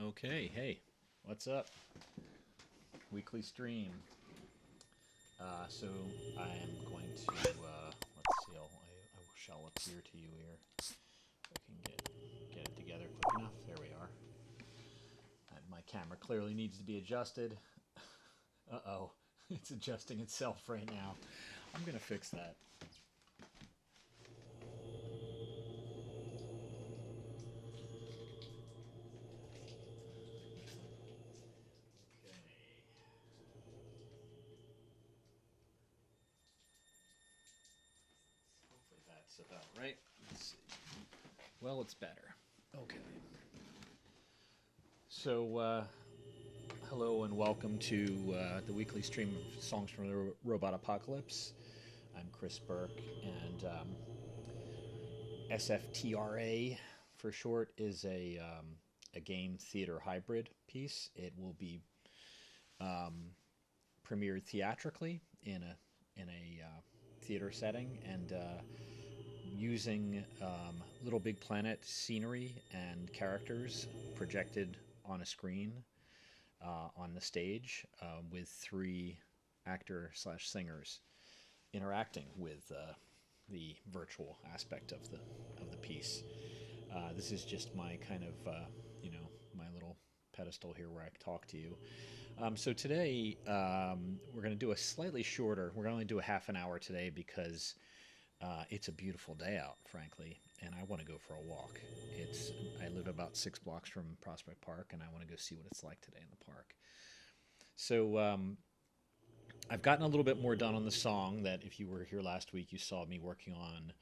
Okay, hey, what's up? Weekly stream. So I am going to, let's see, I shall appear to you here. If I can get it together quick enough. There we are. And my camera clearly needs to be adjusted. Uh-oh, it's adjusting itself right now. I'm going to fix that. That's about right. Let's see. Well, it's better. Okay. So, hello and welcome to the weekly stream of songs from the Robot Apocalypse. I'm Chris Burke, and SFTRA for short is a game theater hybrid piece. It will be premiered theatrically in a theater setting and using Little Big Planet scenery and characters projected on a screen on the stage with three actor/singers interacting with the virtual aspect of the piece. This is just my kind of my little pedestal here where I talk to you. So today we're going to do a slightly shorter. We're going to only do a half an hour today because it's a beautiful day out, frankly, and I want to go for a walk. I live about 6 blocks from Prospect Park, and I want to go see what it's like today in the park. So I've gotten a little bit more done on the song that if you were here last week, you saw me working on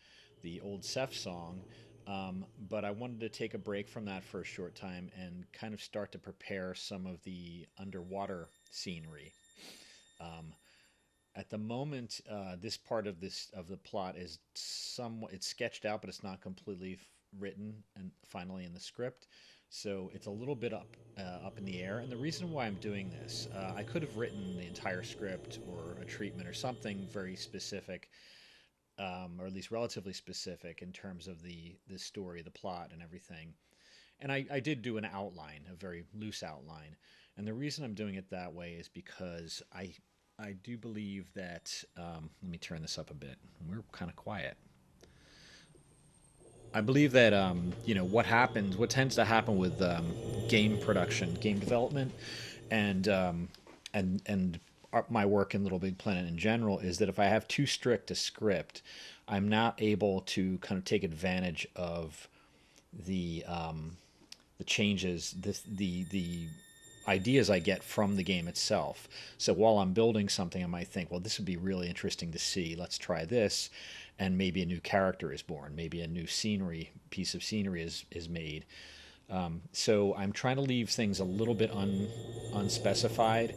the old Ceph song. But I wanted to take a break from that for a short time and kind of start to prepare some of the underwater scenery. At the moment, this part of the plot is it's sketched out, but it's not completely written and finally in the script. So it's a little bit up in the air. And the reason why I'm doing this, I could have written the entire script or a treatment or something very specific, or at least relatively specific in terms of the story, the plot, and everything. And I did do an outline, a very loose outline. And the reason I'm doing it that way is because I do believe that, let me turn this up a bit. We're kind of quiet. I believe that what tends to happen with game production, game development, and my work in Little Big Planet in general is that if I have too strict a script, I'm not able to kind of take advantage of the changes, the ideas I get from the game itself. So while I'm building something, I might think, well, this would be really interesting to see. Let's try this. And maybe a new character is born. Maybe a new piece of scenery is made. So I'm trying to leave things a little bit unspecified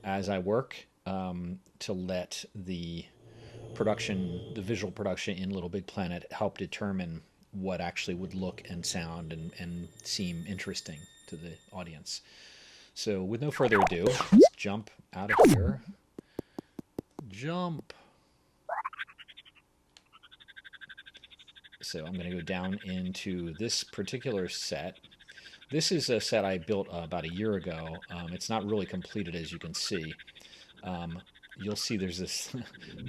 as I work to let the visual production in Little Big Planet help determine what actually would look and sound and seem interesting to the audience. So with no further ado, let's jump out of here. Jump! So I'm going to go down into this particular set. This is a set I built about a year ago. It's not really completed, as you can see. You'll see there's this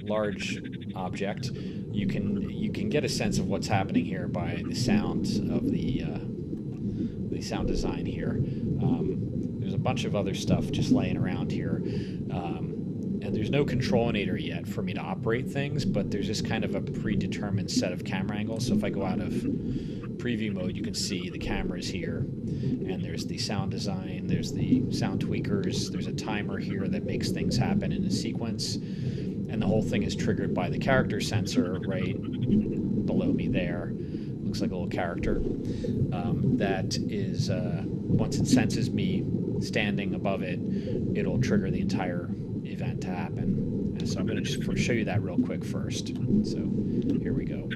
large object. You can get a sense of what's happening here by the sounds of the sound design here. There's a bunch of other stuff just laying around here. And there's no controlinator yet for me to operate things, but there's just kind of a predetermined set of camera angles. So if I go out of preview mode, you can see the cameras here, and there's the sound design, there's the sound tweakers, there's a timer here that makes things happen in a sequence, and the whole thing is triggered by the character sensor right below me there. Looks like a little character. That is, once it senses me standing above it, it'll trigger the entire event to happen. And so I'm going to just show you that real quick first. So here we go.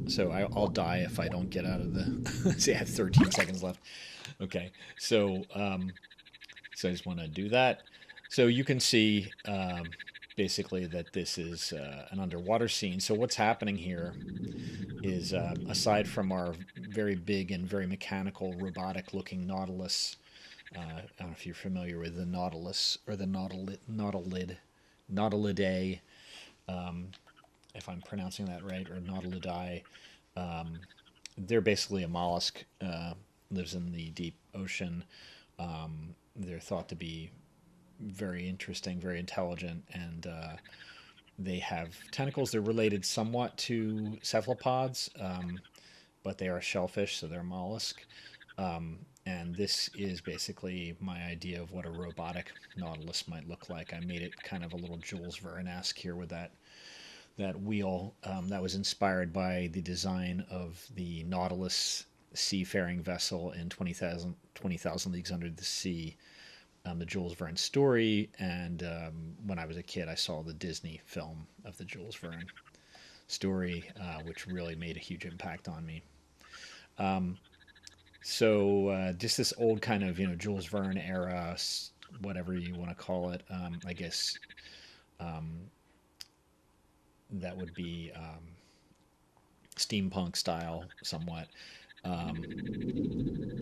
So I'll die if I don't get out of the... See, I have 13 seconds left. Okay, so I just want to do that. So you can see basically that this is an underwater scene. So what's happening here is aside from our very big and very mechanical, robotic-looking Nautilus. I don't know if you're familiar with the Nautilus or the Nautilidae, if I'm pronouncing that right, or Nautilidae. They're basically a mollusk, lives in the deep ocean. They're thought to be very interesting, very intelligent, and they have tentacles. They're related somewhat to cephalopods, but they are shellfish, so they're a mollusk. And this is basically my idea of what a robotic Nautilus might look like. I made it kind of a little Jules Verne-esque here with that wheel that was inspired by the design of the Nautilus seafaring vessel in 20,000 Leagues Under the Sea, the Jules Verne story. And when I was a kid, I saw the Disney film of the Jules Verne story, which really made a huge impact on me. So just this old kind of Jules Verne era, whatever you want to call it. I guess that would be steampunk style, somewhat. Um,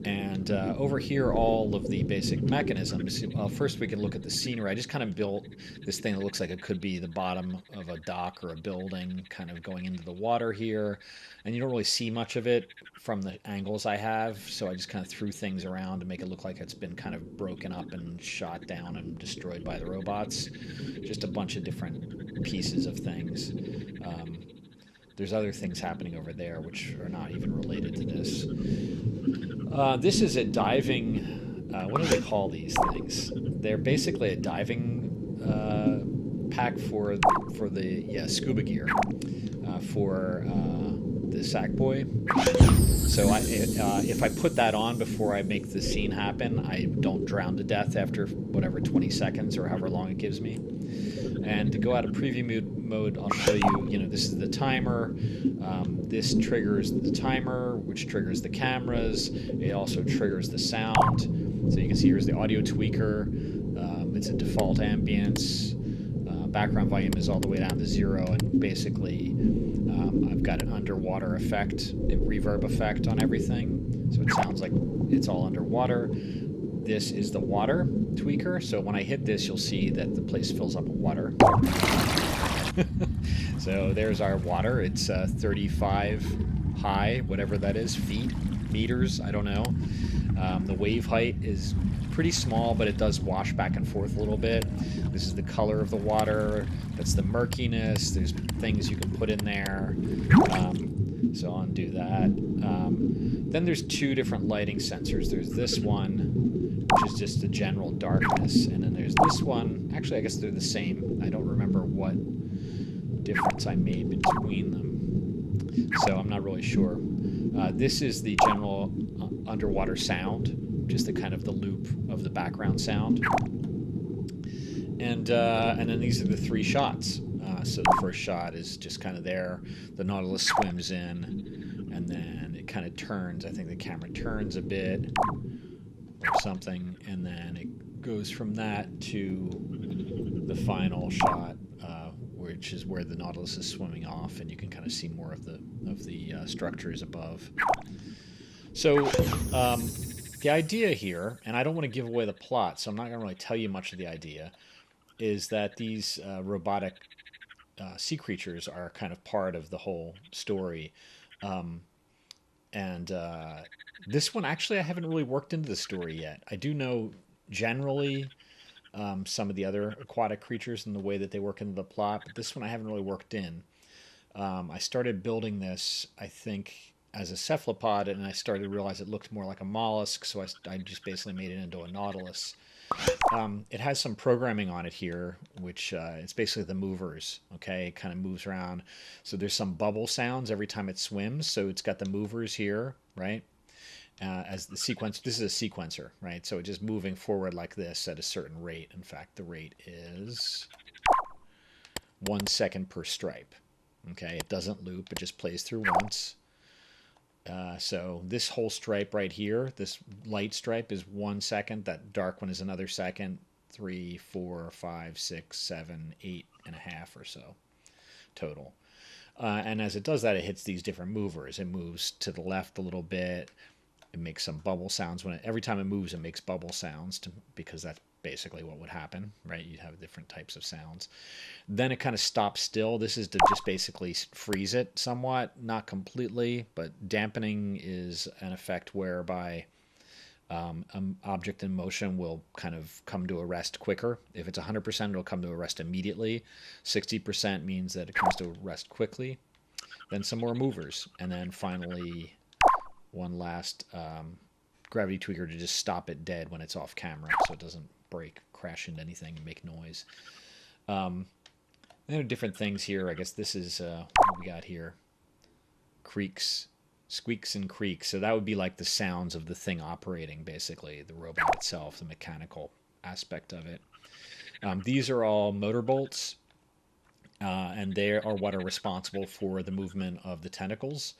and over here, all of the basic mechanisms. Well, first we can look at the scenery. I just kind of built this thing that looks like it could be the bottom of a dock or a building, kind of going into the water here. And you don't really see much of it from the angles I have, so I just kind of threw things around to make it look like it's been kind of broken up and shot down and destroyed by the robots. Just a bunch of different pieces of things. Um, there's other things happening over there which are not even related to this. This is a diving. What do they call these things? They're basically a diving pack for the scuba gear for the Sackboy. So if I put that on before I make the scene happen, I don't drown to death after whatever 20 seconds or however long it gives me. And to go out of preview mode, I'll show you, this is the timer. This triggers the timer, which triggers the cameras. It also triggers the sound. So you can see here's the audio tweaker. It's a default ambience. Background volume is all the way down to 0, and basically I've got an underwater effect, a reverb effect on everything. So it sounds like it's all underwater. This is the water tweaker. So when I hit this, you'll see that the place fills up with water. So there's our water. It's 35 high, whatever that is, feet, meters, I don't know. The wave height is pretty small, but it does wash back and forth a little bit. This is the color of the water. That's the murkiness. There's things you can put in there. So I'll undo that. Then there's two different lighting sensors. There's this one, which is just a general darkness, and then there's this one. Actually, I guess they're the same. I don't remember what difference I made between them, so I'm not really sure. This is the general underwater sound, just the kind of the loop of the background sound, and then these are the three shots. So the first shot is just kind of there. The Nautilus swims in, and then it kind of turns. I think the camera turns a bit or something, and then it goes from that to the final shot, which is where the Nautilus is swimming off, and you can kind of see more of the structures above. So the idea here, and I don't want to give away the plot, so I'm not going to really tell you much of the idea, is that these robotic sea creatures are kind of part of the whole story. And this one, actually, I haven't really worked into the story yet. I do know generally some of the other aquatic creatures and the way that they work into the plot, but this one I haven't really worked in. I started building this, I think, as a cephalopod, and I started to realize it looked more like a mollusk, so I just basically made it into a nautilus. It has some programming on it here, which it's basically the movers, okay? It kind of moves around. So there's some bubble sounds every time it swims, so it's got the movers here, right? As the sequence, this is a sequencer, right? So it's just moving forward like this at a certain rate. In fact, the rate is 1 second per stripe. Okay, it doesn't loop, it just plays through once. So this whole stripe right here, this light stripe is 1 second. That dark one is another second. 3, 4, 5, 6, 7, 8.5 or so total. And as it does that, it hits these different movers. It moves to the left a little bit. It makes some bubble sounds every time it moves. It makes bubble sounds because that's basically what would happen, right? You'd have different types of sounds. Then it kind of stops still. This is to just basically freeze it somewhat, not completely, but dampening is an effect whereby an object in motion will kind of come to a rest quicker. If it's 100%, it'll come to a rest immediately. 60% means that it comes to a rest quickly. Then some more movers. And then finally, one last gravity tweaker to just stop it dead when it's off camera so it doesn't break, crash into anything, and make noise. There are different things here. I guess this is what we got here. Creaks. Squeaks and creaks. So that would be like the sounds of the thing operating, basically, the robot itself, the mechanical aspect of it. These are all motor bolts, and they are what are responsible for the movement of the tentacles.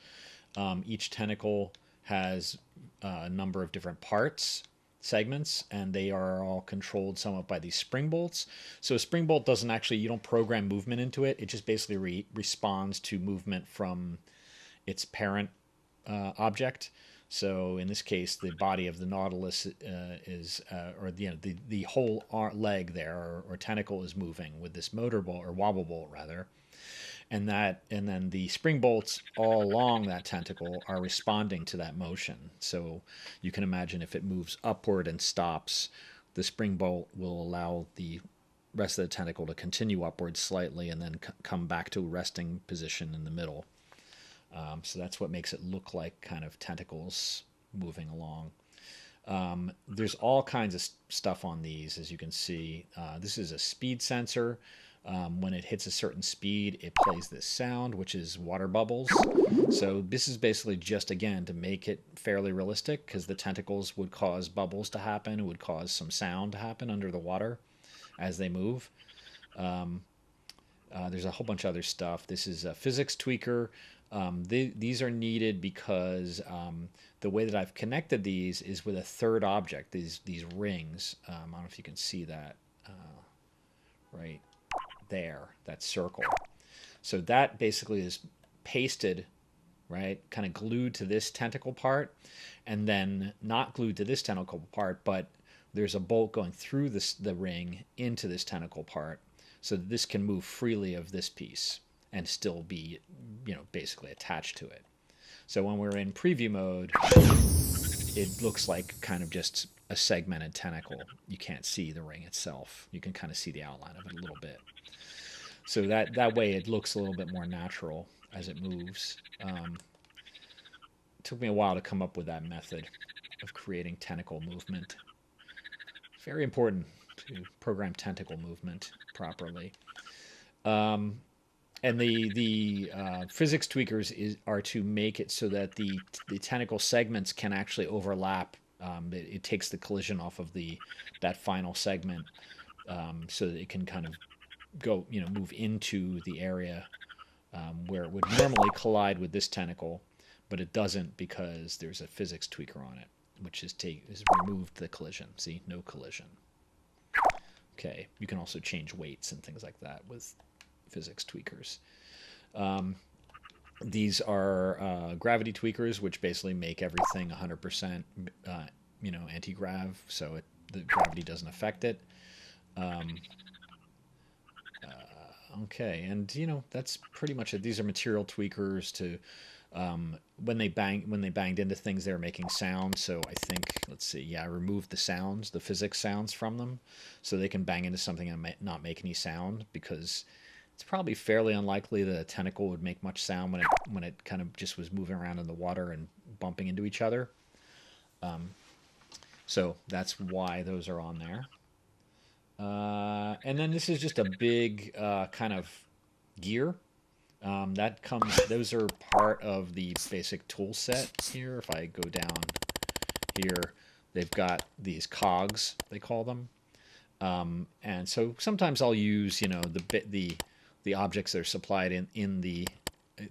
Each tentacle has a number of different parts, segments, and they are all controlled somewhat by these spring bolts. So a spring bolt doesn't actually, you don't program movement into it. It just basically responds to movement from its parent object. So in this case, the body of the Nautilus the whole leg there or tentacle is moving with this motor bolt or wobble bolt rather, and then the spring bolts all along that tentacle are responding to that motion. So you can imagine if it moves upward and stops, the spring bolt will allow the rest of the tentacle to continue upward slightly and then come back to a resting position in the middle. So that's what makes it look like kind of tentacles moving along. There's all kinds of stuff on these, as you can see. This is a speed sensor. When it hits a certain speed, it plays this sound, which is water bubbles. So this is basically just, again, to make it fairly realistic, because the tentacles would cause bubbles to happen. It would cause some sound to happen under the water as they move. There's a whole bunch of other stuff. This is a physics tweaker. These are needed because the way that I've connected these is with a third object, these rings. I don't know if you can see that right there, that circle. So that basically is pasted, right, kind of glued to this tentacle part, and then not glued to this tentacle part, but there's a bolt going through the ring into this tentacle part, so that this can move freely of this piece and still be, basically attached to it. So when we're in preview mode, it looks like kind of just a segmented tentacle. You can't see the ring itself. You can kind of see the outline of it a little bit. So that way it looks a little bit more natural as it moves. It took me a while to come up with that method of creating tentacle movement. Very important to program tentacle movement properly. And the physics tweakers are to make it so that the tentacle segments can actually overlap. It takes the collision off of that final segment, so that it can kind of go, move into the area where it would normally collide with this tentacle, but it doesn't because there's a physics tweaker on it, which has removed the collision. See, no collision. Okay, you can also change weights and things like that with physics tweakers. These are gravity tweakers, which basically make everything 100% anti-grav, so the gravity doesn't affect it. Okay, and that's pretty much it. These are material tweakers to when they banged into things, they were making sound. So I think, let's see, I removed the sounds, the physics sounds from them, so they can bang into something and not make any sound, because it's probably fairly unlikely that a tentacle would make much sound when it kind of just was moving around in the water and bumping into each other. So that's why those are on there. And then this is just a big kind of gear. Those are part of the basic tool set here. If I go down here, they've got these cogs, they call them. And so sometimes I'll use, the objects that are supplied in the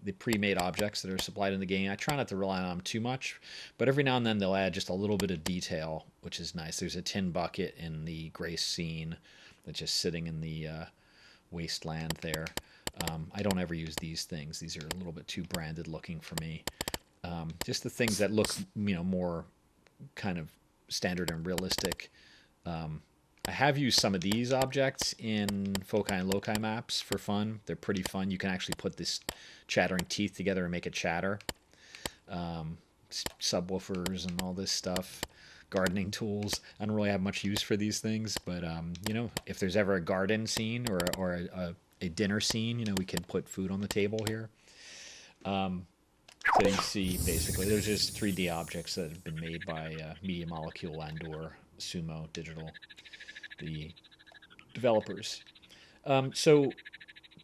the pre-made objects that are supplied in the game. I try not to rely on them too much, but every now and then they'll add just a little bit of detail, which is nice. There's a tin bucket in the gray scene that's just sitting in the wasteland there. I don't ever use these things. These are a little bit too branded looking for me. Just the things that look, more kind of standard and realistic. I have used some of these objects in foci and loci maps for fun. They're pretty fun. You can actually put this chattering teeth together and make it chatter. Subwoofers and all this stuff. Gardening tools. I don't really have much use for these things, but if there's ever a garden scene or a dinner scene, we can put food on the table here. So you see, basically, there's just 3D objects that have been made by Media Molecule and/or Sumo Digital, the developers. So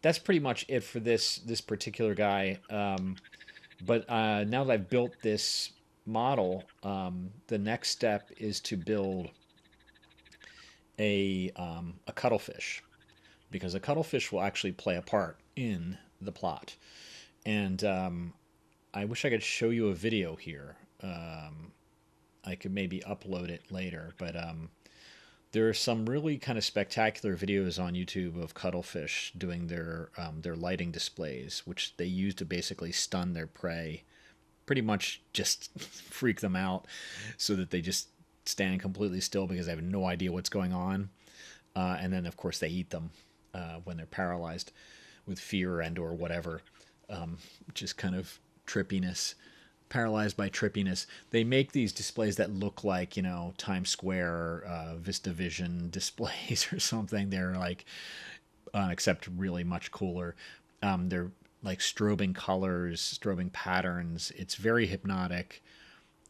that's pretty much it for this particular guy. But now that I've built this model, the next step is to build a cuttlefish, because a cuttlefish will actually play a part in the plot. And I wish I could show you a video here. I could maybe upload it later, but there are some really kind of spectacular videos on YouTube of cuttlefish doing their lighting displays, which they use to basically stun their prey, pretty much just freak them out, so that they just stand completely still because they have no idea what's going on. And then, of course, they eat them when they're paralyzed with fear and/or whatever, just kind of trippiness. Paralyzed by trippiness. They make these displays that look like, Times Square, VistaVision displays or something. They're like, except really much cooler. They're like strobing colors, strobing patterns. It's very hypnotic.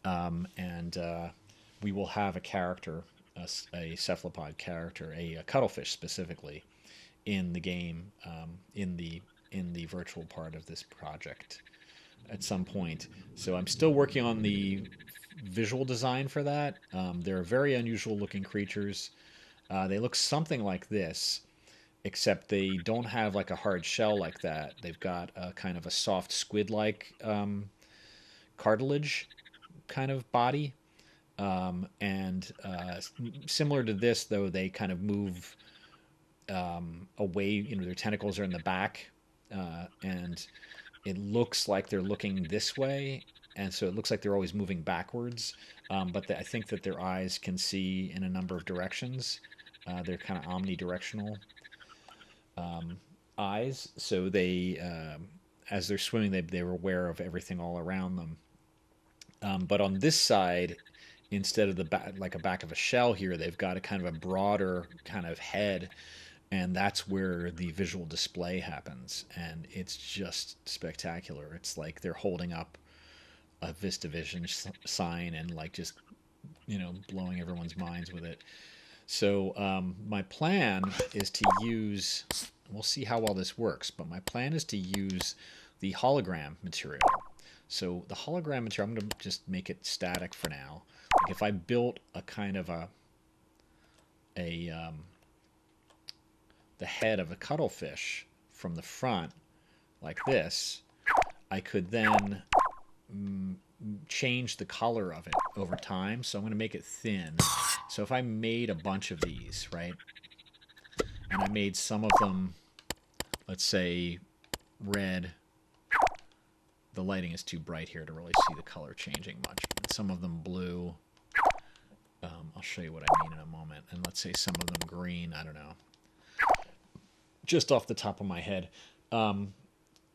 And we will have a character, a cephalopod character, a cuttlefish specifically, in the game, in the virtual part of this project at some point. So I'm still working on the visual design for that. They're very unusual looking creatures. They look something like this, except they don't have like a hard shell like that. They've got a kind of a soft squid-like cartilage kind of body. And similar to this, though, they kind of move away. Their tentacles are in the back, and it looks like they're looking this way, and so it looks like they're always moving backwards. But I think that their eyes can see in a number of directions. They're kind of omnidirectional eyes, so they, as they're swimming, they're aware of everything all around them. But on this side, instead of the back of a shell here, they've got a kind of a broader kind of head. And that's where the visual display happens. And it's just spectacular. It's like they're holding up a VistaVision sign and like just, blowing everyone's minds with it. So my plan is to use, we'll see how well this works, but my plan is to use the hologram material. So the hologram material, I'm going to just make it static for now. Like if I built a kind of the head of a cuttlefish from the front like this, I could then change the color of it over time. So I'm going to make it thin. So if I made a bunch of these, right, and I made some of them, let's say, red. The lighting is too bright here to really see the color changing much. But some of them blue. I'll show you what I mean in a moment. And let's say some of them green. I don't know. Just off the top of my head. And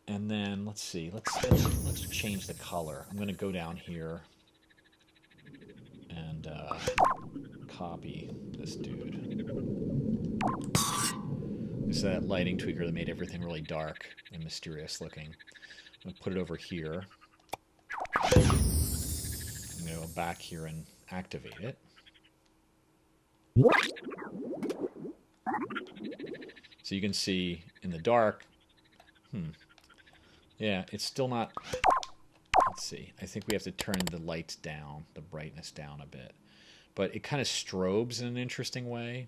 then let's see. Let's change the color. I'm going to go down here and copy this dude. This is that lighting tweaker that made everything really dark and mysterious looking. I'm going to put it over here. I'm going to go back here and activate it. So you can see in the dark, yeah, it's still not, let's see, I think we have to turn the lights down, the brightness down a bit. But it kind of strobes in an interesting way.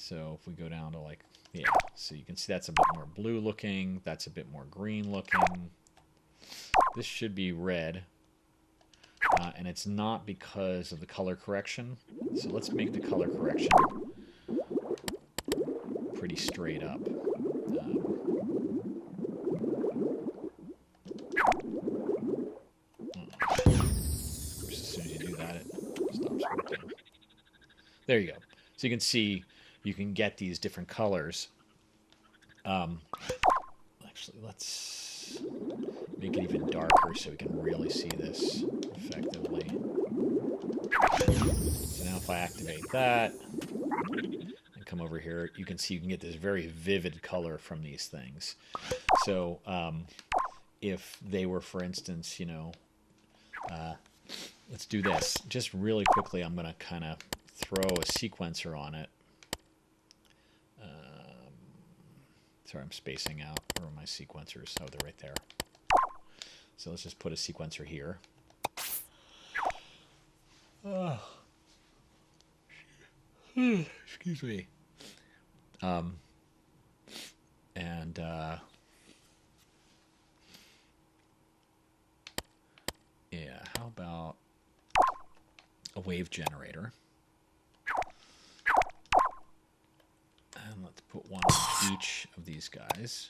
So if we go down to like, yeah, so you can see that's a bit more blue looking. That's a bit more green looking. This should be red. And it's not because of the color correction. So let's make the color correction pretty straight up. Of course, as soon as you do that, it stops working. There you go. So you can see you can get these different colors. Actually, let's make it even darker so we can really see this effectively. So now if I activate that and come over here, you can see you can get this very vivid color from these things. So if they were, for instance, you know, let's do this. Just really quickly, I'm going to kind of throw a sequencer on it. Sorry, I'm spacing out. Where are my sequencers? Oh, they're right there. So let's just put a sequencer here. Oh. Excuse me. Yeah, how about a wave generator? And let's put one on each of these guys.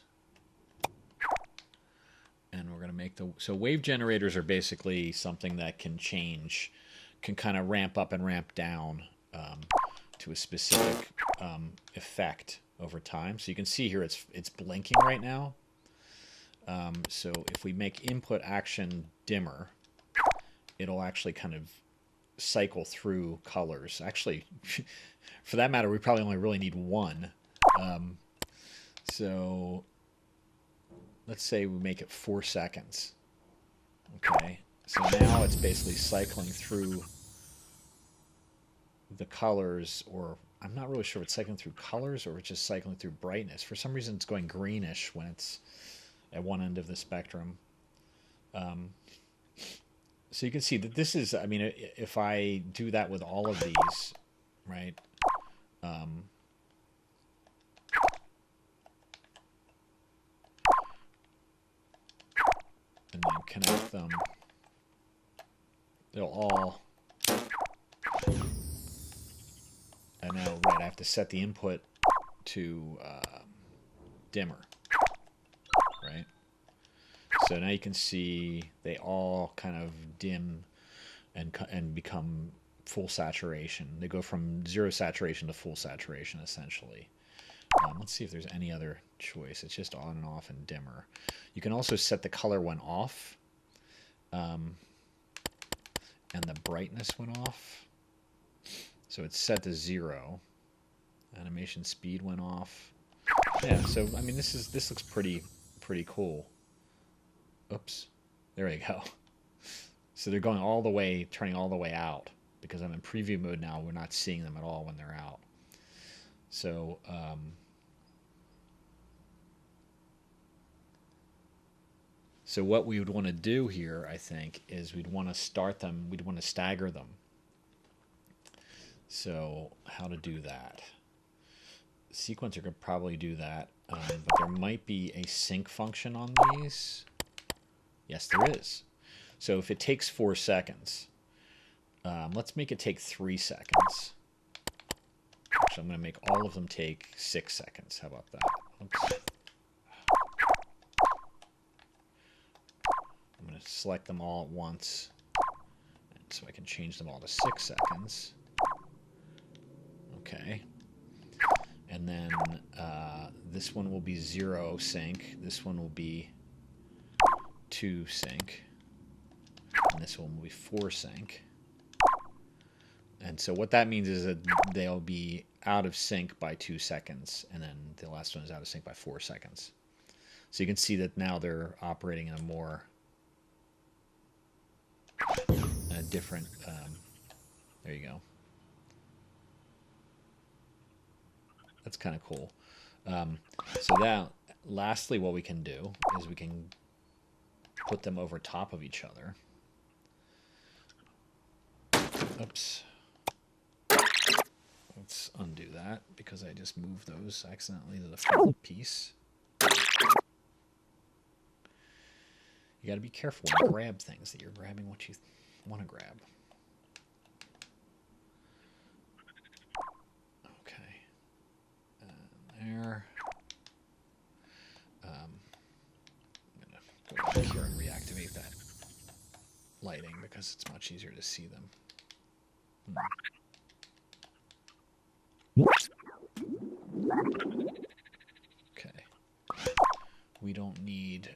And we're going to make the... So wave generators are basically something that can change, can kind of ramp up and ramp down to a specific effect over time. So you can see here it's blinking right now. So if we make input action dimmer, it'll actually kind of cycle through colors. Actually, for that matter, we probably only really need one. So let's say we make it 4 seconds. Okay, so now it's basically cycling through the colors, or I'm not really sure if it's cycling through colors or it's just cycling through brightness. For some reason, it's going greenish when it's at one end of the spectrum. So you can see that this is, I mean, if I do that with all of these, right? And then connect them, they'll all, I know, right, I have to set the input to dimmer, right? So now you can see they all kind of dim and become full saturation. They go from 0 saturation to full saturation, essentially. Let's see if there's any other choice. It's just on and off and dimmer. You can also set the color one off, and the brightness went off. So it's set to 0. Animation speed went off. Yeah. So I mean, this looks pretty cool. Oops. There we go. So they're going all the way, turning all the way out. Because I'm in preview mode now, we're not seeing them at all when they're out. So, so what we would want to do here, I think, is we'd want to start them, we'd want to stagger them. So how to do that? The sequencer could probably do that, but there might be a sync function on these. Yes, there is. So if it takes 4 seconds, let's make it take 3 seconds. Actually, I'm going to make all of them take 6 seconds. How about that? Oops. I'm going to select them all at once, so I can change them all to 6 seconds. Okay. And then this one will be 0 sync. This one will be 2 sync. And this one will be 4 sync. And so what that means is that they'll be out of sync by 2 seconds, and then the last one is out of sync by 4 seconds. So you can see that now they're operating in a more different, there you go. That's kind of cool. So now, lastly, what we can do is we can put them over top of each other. Oops. Let's undo that. that because I just moved those accidentally to the front piece. You got to be careful when you grab things that you're grabbing what you want to grab. Okay. There. I'm going to go back here and reactivate that lighting because it's much easier to see them. Okay. We don't need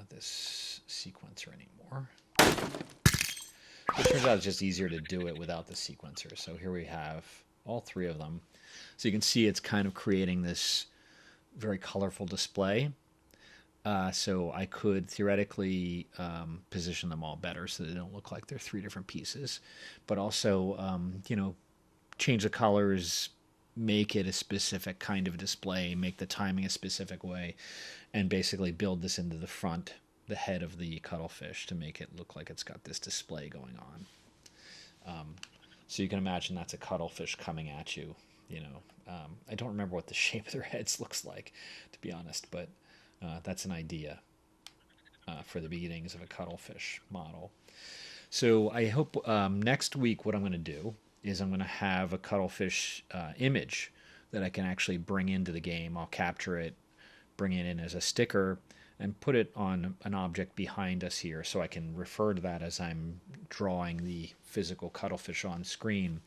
this sequencer anymore. It turns out it's just easier to do it without the sequencer. So here we have all three of them. So you can see it's kind of creating this very colorful display. So I could theoretically position them all better so they don't look like they're three different pieces. But also, you know, change the colors, make it a specific kind of display, make the timing a specific way, and basically build this into the front, the head of the cuttlefish to make it look like it's got this display going on. So you can imagine that's a cuttlefish coming at you, you know. I don't remember what the shape of their heads looks like, to be honest, but that's an idea for the beginnings of a cuttlefish model. So I hope next week what I'm going to do is I'm going to have a cuttlefish image that I can actually bring into the game. I'll capture it, bring it in as a sticker, and put it on an object behind us here so I can refer to that as I'm drawing the physical cuttlefish on screen.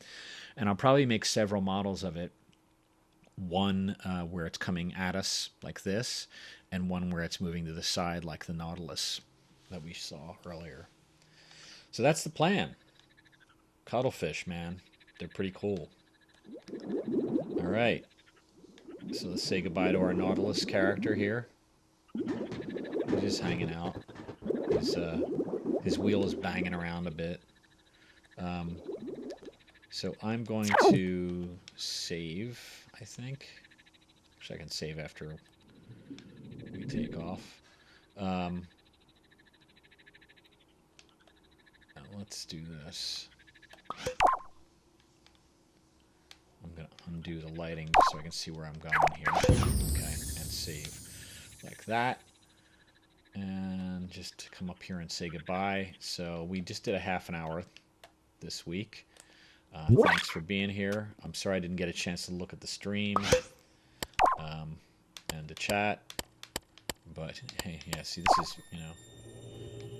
And I'll probably make several models of it. One where it's coming at us like this, and one where it's moving to the side like the Nautilus that we saw earlier. So that's the plan. Cuttlefish, man. They're pretty cool. All right. So let's say goodbye to our Nautilus character here. He's just hanging out. His wheel is banging around a bit. So I'm going to save, I think. Which I can save after we take off. Let's do this. I'm going to undo the lighting so I can see where I'm going here. Okay, and save like that. And just come up here and say goodbye. So we just did a half an hour this week. Thanks for being here. I'm sorry I didn't get a chance to look at the stream and to chat. But hey, yeah, see, this is, you know,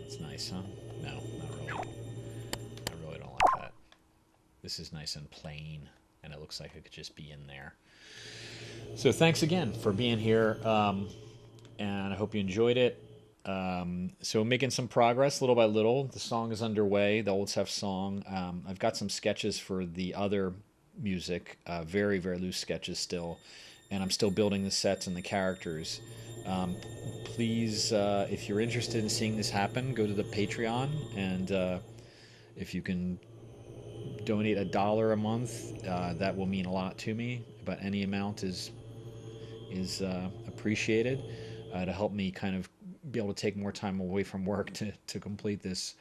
it's nice, huh? No, not really. I really don't like that. This is nice and plain, and it looks like it could just be in there. So thanks again for being here, and I hope you enjoyed it. So making some progress little by little. The song is underway, the Old Seth song. I've got some sketches for the other music, very, very loose sketches still, and I'm still building the sets and the characters. Please, if you're interested in seeing this happen, go to the Patreon, and if you can donate $1 a month, that will mean a lot to me, but any amount is appreciated to help me kind of be able to take more time away from work to complete this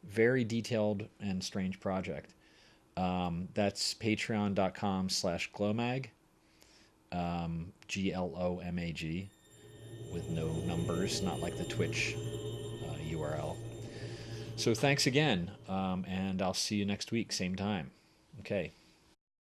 very detailed and strange project. That's patreon.com/glomag, GLOMAG, with no numbers, not like the Twitch URL. So thanks again, and I'll see you next week, same time. Okay.